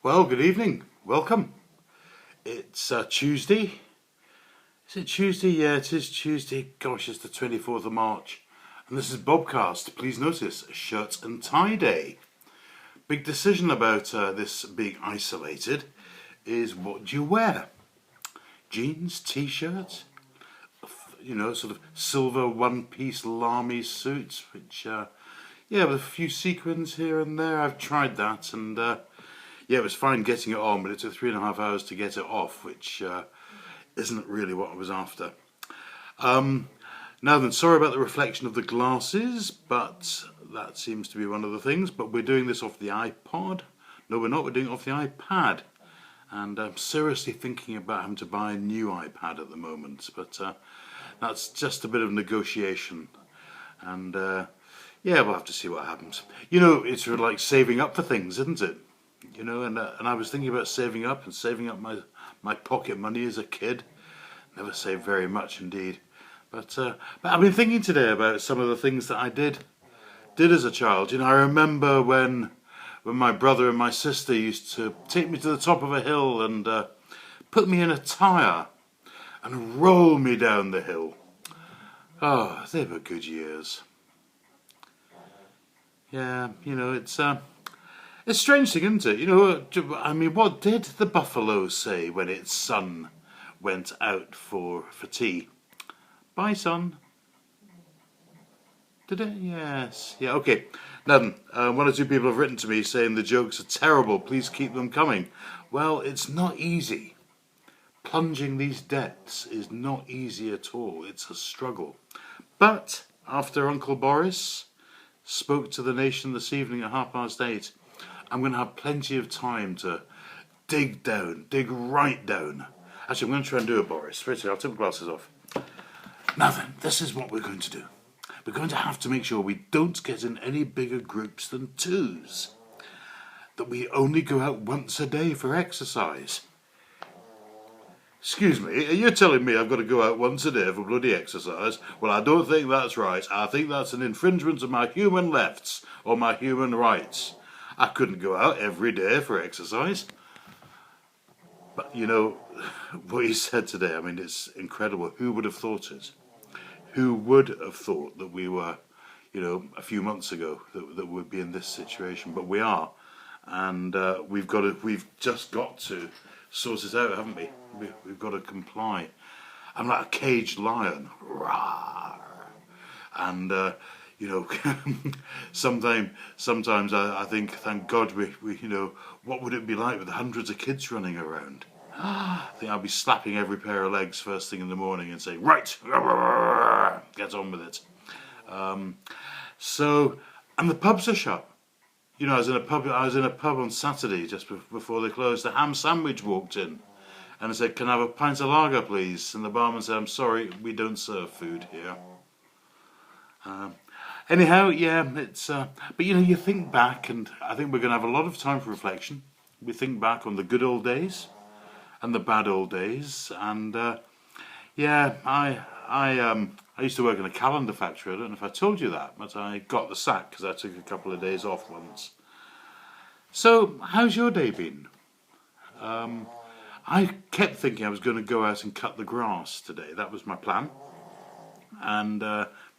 Well, good evening. Welcome. It's Tuesday. Is it Tuesday? Yeah, it is Tuesday. Gosh, it's the 24th of March. And this is BOBCAST. Please notice, shirt and tie day. Big decision about this being isolated is what do you wear? Jeans, t-shirt, sort of silver one-piece Lamy suits, which, with a few sequins here and there. I've tried that and it was fine getting it on, but it took 3.5 hours to get it off, which isn't really what I was after. Now then, sorry about the reflection of the glasses, but that seems to be one of the things. But we're doing this off the iPod. No, we're not. We're doing it off the iPad. And I'm seriously thinking about having to buy a new iPad at the moment. But that's just a bit of negotiation. And we'll have to see what happens. It's sort of like saving up for things, isn't it? And I was thinking about saving up my pocket money as a kid. Never saved very much indeed. But I've been thinking today about some of the things that I did as a child. I remember when my brother and my sister used to take me to the top of a hill and put me in a tyre and roll me down the hill. Oh, they were good years. Yeah, it's a strange thing, isn't it? I mean, what did the buffalo say when its son went out for tea? Bye, son. Did it? Yes. Yeah, okay. Now then, one or two people have written to me saying the jokes are terrible, please keep them coming. Well, it's not easy. Plunging these depths is not easy at all. It's a struggle. But after Uncle Boris spoke to the nation this evening at 8:30, I'm going to have plenty of time to dig right down. Actually, I'm going to try and do it, Boris. Wait a second, I'll take my glasses off. Now then, this is what we're going to do. We're going to have to make sure we don't get in any bigger groups than twos. That we only go out once a day for exercise. Excuse me, are you telling me I've got to go out once a day for bloody exercise? Well, I don't think that's right. I think that's an infringement of my human lefts or my human rights. I couldn't go out every day for exercise. But what he said today, I mean, it's incredible. Who would have thought it? Who would have thought that we were, a few months ago that we'd be in this situation? But we are, and we've just got to sort it out, haven't we? We've got to comply. I'm like a caged lion, rawr, and sometimes I think, thank God we what would it be like with hundreds of kids running around? I think I'll be slapping every pair of legs first thing in the morning and saying, right, get on with it. And the pubs are shut. I was in a pub on Saturday just before they closed. The ham sandwich walked in and I said, can I have a pint of lager, please? And the barman said, I'm sorry, we don't serve food here. Anyhow, it's but you think back, and I think we're going to have a lot of time for reflection. We think back on the good old days and the bad old days, and I used to work in a calendar factory. I don't know if I told you that, but I got the sack because I took a couple of days off once. So, how's your day been? I kept thinking I was going to go out and cut the grass today. That was my plan. And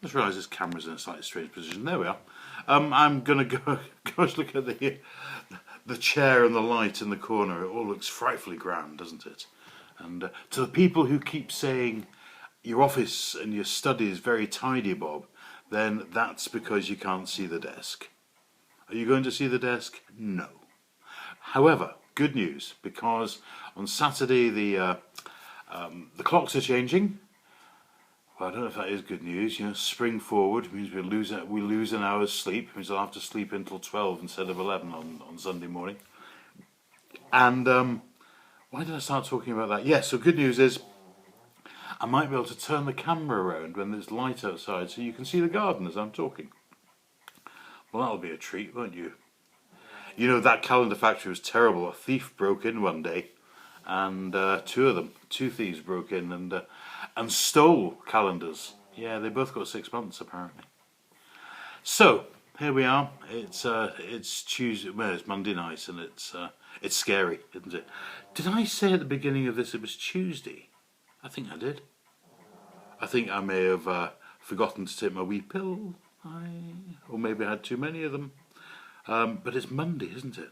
just realised this camera's in a slightly strange position. There we are. I'm going to go. Gosh, look at the chair and the light in the corner. It all looks frightfully grand, doesn't it? And to the people who keep saying your office and your study is very tidy, Bob, then that's because you can't see the desk. Are you going to see the desk? No. However, good news, because on Saturday the clocks are changing. Well, I don't know if that is good news. Spring forward means we lose an hour's sleep. It means I'll have to sleep until 12 instead of 11 on Sunday morning. And why did I start talking about that? Yes, so good news is I might be able to turn the camera around when there's light outside so you can see the garden as I'm talking. Well, that'll be a treat, won't you? That calendar factory was terrible. A thief broke in one day, and two thieves broke in and stole calendars. Yeah, they both got 6 months apparently. So, here we are. It's Tuesday. Well, it's Monday night, and it's scary, isn't it? Did I say at the beginning of this it was Tuesday? I think I did. I think I may have forgotten to take my wee pill. Or maybe I had too many of them. But it's Monday, isn't it?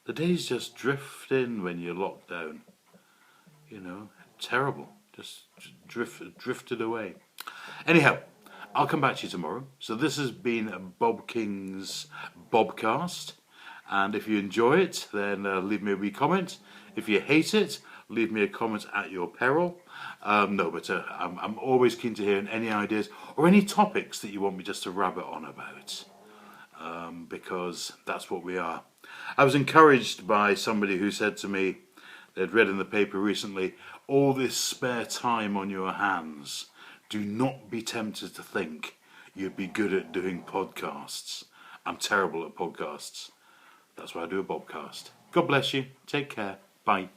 The days just drift in when you're locked down. You know, terrible. Just drifted away. Anyhow, I'll come back to you tomorrow. So this has been Bob King's BOBCAST. And if you enjoy it, then leave me a wee comment. If you hate it, leave me a comment at your peril. I'm always keen to hear any ideas or any topics that you want me just to rabbit on about. Because that's what we are. I was encouraged by somebody who said to me, they'd read in the paper recently, all this spare time on your hands, do not be tempted to think you'd be good at doing podcasts. I'm terrible at podcasts. That's why I do a BOBCAST. God bless you. Take care. Bye.